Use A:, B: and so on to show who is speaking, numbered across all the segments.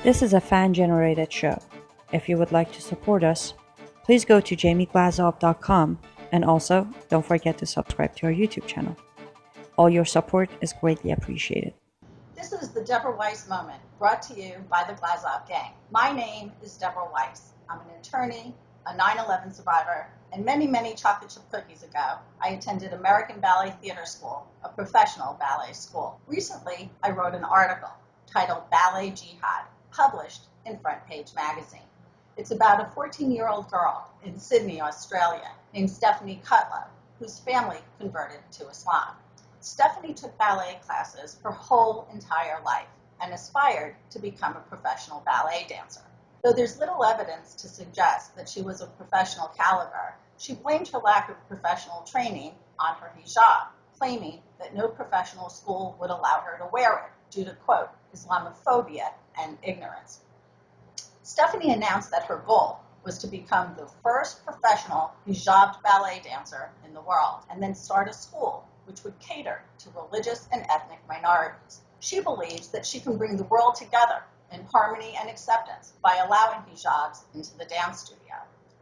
A: This is a fan-generated show. If you would like to support us, please go to jamieglazoff.com, and also don't forget to subscribe to our YouTube channel. All your support is greatly appreciated.
B: This is the Deborah Weiss moment, brought to you by the Glazoff Gang. My name is Deborah Weiss. I'm an attorney, a 9/11 survivor, and many chocolate chip cookies ago, I attended American Ballet Theater School, a professional ballet school. Recently, I wrote an article titled Ballet Jihad, published in Front Page Magazine. It's about a 14-year-old girl in Sydney, Australia, named Stephanie Cutler, whose family converted to Islam. Stephanie took ballet classes her whole entire life and aspired to become a professional ballet dancer. Though there's little evidence to suggest that she was of professional caliber, she blamed her lack of professional training on her hijab, claiming that no professional school would allow her to wear it due to, quote, Islamophobia and ignorance. Stephanie announced that her goal was to become the first professional hijabbed ballet dancer in the world, and then start a school which would cater to religious and ethnic minorities. She believes that she can bring the world together in harmony and acceptance by allowing hijabs into the dance studio.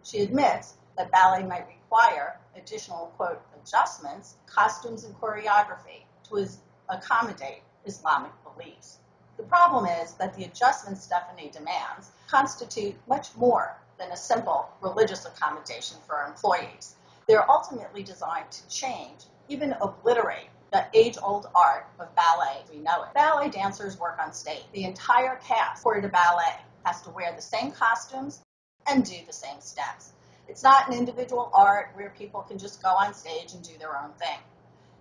B: She admits that ballet might require additional, quote, adjustments, costumes, and choreography to accommodate Islamic beliefs. The problem is that the adjustments Stephanie demands constitute much more than a simple religious accommodation for her employees. They're ultimately designed to change, even obliterate, the age-old art of ballet as we know it. Ballet dancers work on stage. The entire cast, according to ballet, has to wear the same costumes and do the same steps. It's not an individual art where people can just go on stage and do their own thing.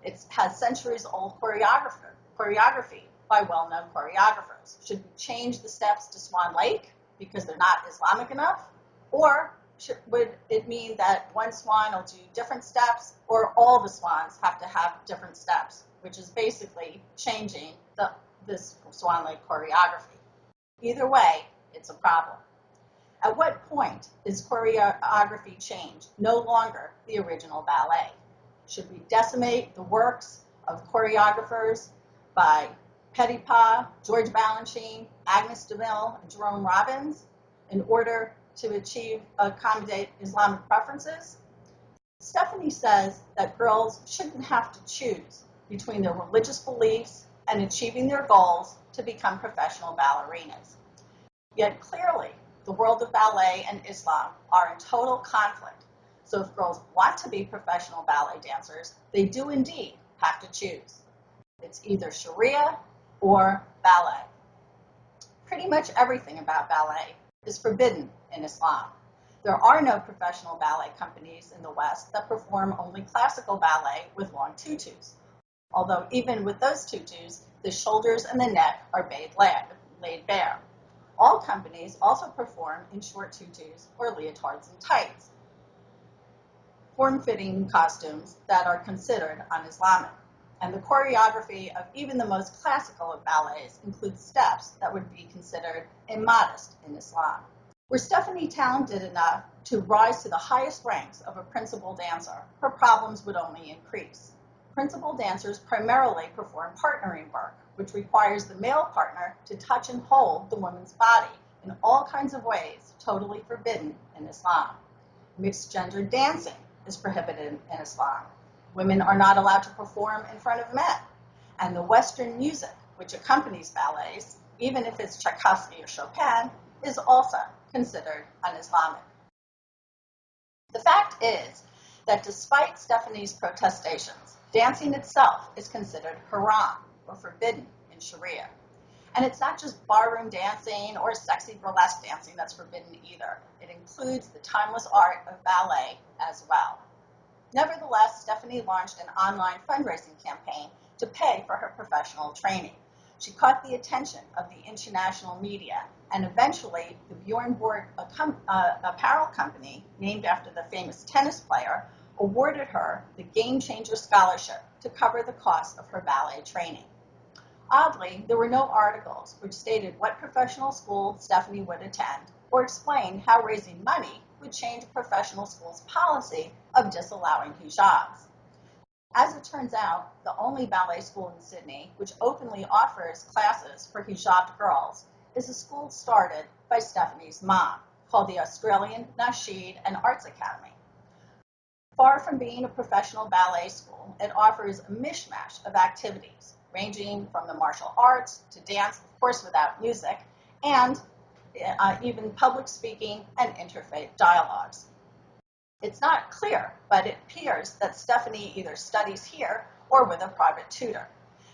B: It has centuries-old choreography by well-known choreographers. Should we change the steps to Swan Lake because they're not Islamic enough? Or would it mean that one swan will do different steps, or all the swans have to have different steps, which is basically changing this Swan Lake choreography? Either way, it's a problem. At what point is choreography change no longer the original ballet? Should we decimate the works of choreographers by Petipa, George Balanchine, Agnes DeMille, and Jerome Robbins in order to accommodate Islamic preferences? Stephanie says that girls shouldn't have to choose between their religious beliefs and achieving their goals to become professional ballerinas. Yet clearly, the world of ballet and Islam are in total conflict. So if girls want to be professional ballet dancers, they do indeed have to choose. It's either Sharia or ballet. Pretty much everything about ballet is forbidden in Islam. There are no professional ballet companies in the West that perform only classical ballet with long tutus, although even with those tutus, the shoulders and the neck are laid bare. All companies also perform in short tutus or leotards and tights, form-fitting costumes that are considered un-Islamic. And the choreography of even the most classical of ballets includes steps that would be considered immodest in Islam. Were Stephanie talented enough to rise to the highest ranks of a principal dancer, her problems would only increase. Principal dancers primarily perform partnering work, which requires the male partner to touch and hold the woman's body in all kinds of ways totally forbidden in Islam. Mixed-gender dancing is prohibited in Islam. Women are not allowed to perform in front of men. And the Western music, which accompanies ballets, even if it's Tchaikovsky or Chopin, is also considered un-Islamic. The fact is that despite Stephanie's protestations, dancing itself is considered haram, or forbidden, in Sharia. And it's not just barroom dancing or sexy burlesque dancing that's forbidden either. It includes the timeless art of ballet as well. Nevertheless, Stephanie launched an online fundraising campaign to pay for her professional training. She caught the attention of the international media, and eventually the Bjorn Borg apparel company, named after the famous tennis player, awarded her the Game Changer Scholarship to cover the cost of her ballet training. Oddly, there were no articles which stated what professional school Stephanie would attend or explain how raising money would change a professional school's policy of disallowing hijabs. As it turns out, the only ballet school in Sydney which openly offers classes for hijabbed girls is a school started by Stephanie's mom called the Australian Nasheed and Arts Academy. Far from being a professional ballet school, it offers a mishmash of activities ranging from the martial arts to dance, of course without music, and even public speaking and interfaith dialogues. It's not clear, but it appears that Stephanie either studies here or with a private tutor.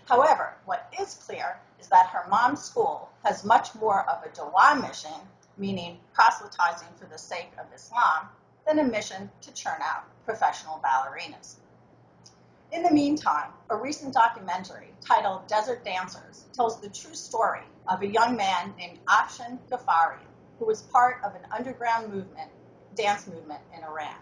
B: However, what is clear is that her mom's school has much more of a dawa mission, meaning proselytizing for the sake of Islam, than a mission to churn out professional ballerinas. In the meantime, a recent documentary titled Desert Dancers tells the true story of a young man named Afshan Ghaffari, who was part of an underground dance movement in Iran.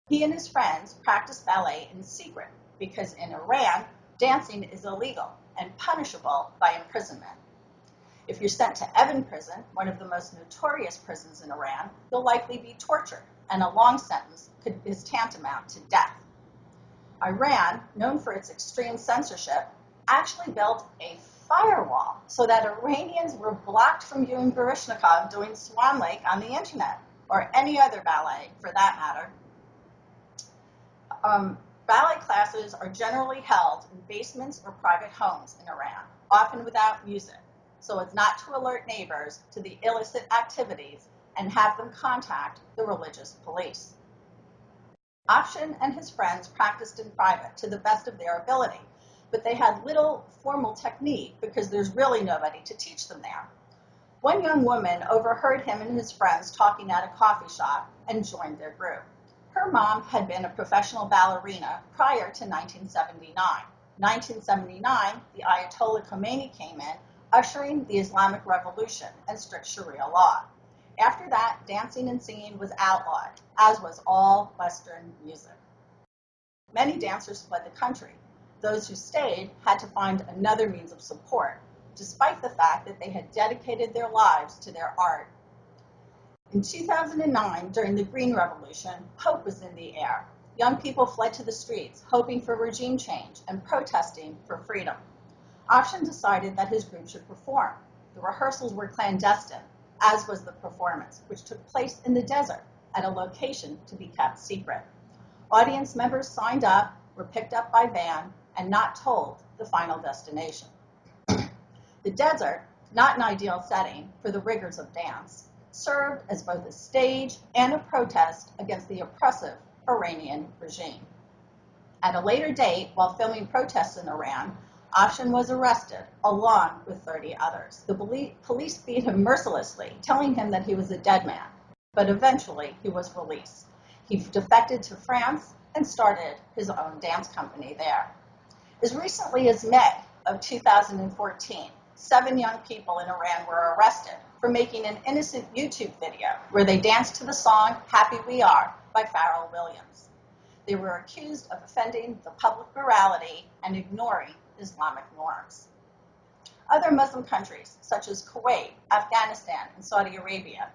B: He and his friends practiced ballet in secret because in Iran, dancing is illegal and punishable by imprisonment. If you're sent to Evin prison, one of the most notorious prisons in Iran, you'll likely be tortured, and a long sentence is tantamount to death. Iran, known for its extreme censorship, actually built a firewall so that Iranians were blocked from viewing Baryshnikov doing Swan Lake on the internet, or any other ballet for that matter. Ballet classes are generally held in basements or private homes in Iran, often without music, so as not to alert neighbors to the illicit activities and have them contact the religious police. Afshan and his friends practiced in private to the best of their ability, but they had little formal technique because there's really nobody to teach them there. One young woman overheard him and his friends talking at a coffee shop and joined their group. Her mom had been a professional ballerina prior to 1979. 1979, the Ayatollah Khomeini came in, ushering the Islamic Revolution and strict Sharia law. After that, dancing and singing was outlawed, as was all Western music. Many dancers fled the country. Those who stayed had to find another means of support, despite the fact that they had dedicated their lives to their art. In 2009, during the Green Revolution, hope was in the air. Young people fled to the streets, hoping for regime change and protesting for freedom. Afshan decided that his group should perform. The rehearsals were clandestine, as was the performance, which took place in the desert at a location to be kept secret. Audience members signed up, were picked up by van, and not told the final destination. The desert, not an ideal setting for the rigors of dance, served as both a stage and a protest against the oppressive Iranian regime. At a later date, while filming protests in Iran, Afshan was arrested, along with 30 others. The police beat him mercilessly, telling him that he was a dead man, but eventually he was released. He defected to France and started his own dance company there. As recently as May of 2014, 7 young people in Iran were arrested for making an innocent YouTube video where they danced to the song Happy We Are by Pharrell Williams. They were accused of offending the public morality and ignoring Islamic norms. Other Muslim countries, such as Kuwait, Afghanistan, and Saudi Arabia,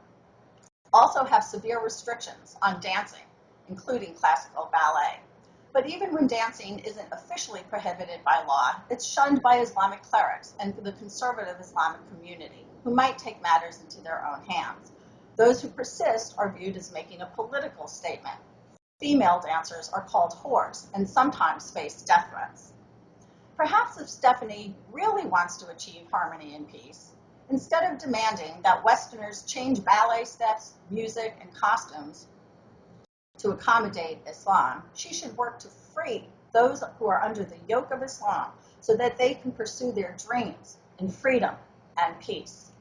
B: also have severe restrictions on dancing, including classical ballet. But even when dancing isn't officially prohibited by law, it's shunned by Islamic clerics and the conservative Islamic community, who might take matters into their own hands. Those who persist are viewed as making a political statement. Female dancers are called whores and sometimes face death threats. Perhaps if Stephanie really wants to achieve harmony and peace, instead of demanding that Westerners change ballet steps, music, and costumes to accommodate Islam, she should work to free those who are under the yoke of Islam so that they can pursue their dreams in freedom and peace.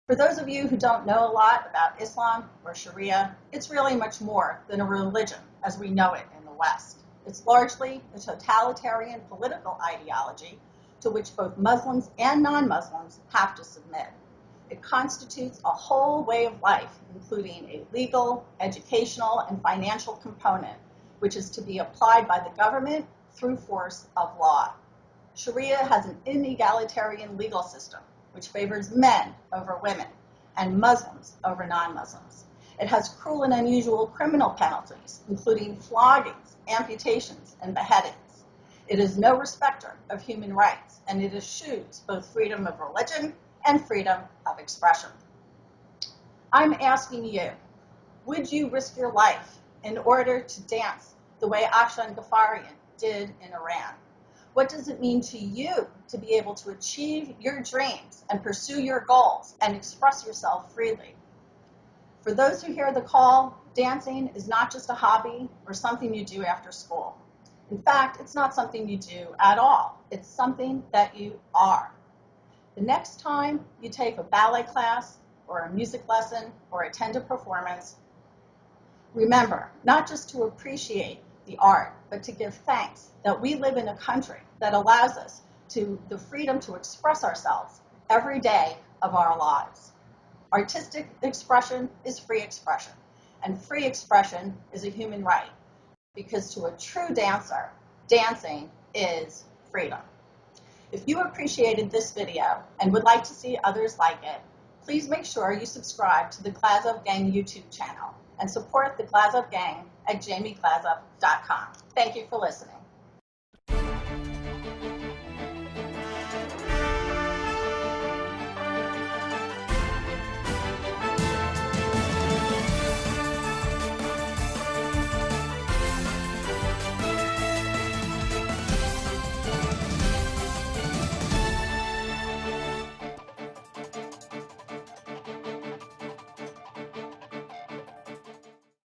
B: For those of you who don't know a lot about Islam or Sharia, it's really much more than a religion as we know it in the West. It's largely a totalitarian political ideology to which both Muslims and non-Muslims have to submit. It constitutes a whole way of life, including a legal, educational, and financial component, which is to be applied by the government through force of law. Sharia has an inegalitarian legal system, which favors men over women and Muslims over non-Muslims. It has cruel and unusual criminal penalties, including floggings, amputations, and beheadings. It is no respecter of human rights, and it eschews both freedom of religion and freedom of expression. I'm asking you, would you risk your life in order to dance the way Akshan Ghaffarian did in Iran? What does it mean to you to be able to achieve your dreams and pursue your goals and express yourself freely? For those who hear the call, dancing is not just a hobby or something you do after school. In fact, it's not something you do at all. It's something that you are. The next time you take a ballet class or a music lesson or attend a performance, remember not just to appreciate the art, but to give thanks that we live in a country that allows us to the freedom to express ourselves every day of our lives. Artistic expression is free expression, and free expression is a human right, because to a true dancer, dancing is freedom. If you appreciated this video and would like to see others like it, please make sure you subscribe to the Glazov Gang YouTube channel and support the Glazov Gang at jamieglazoff.com. Thank you for listening.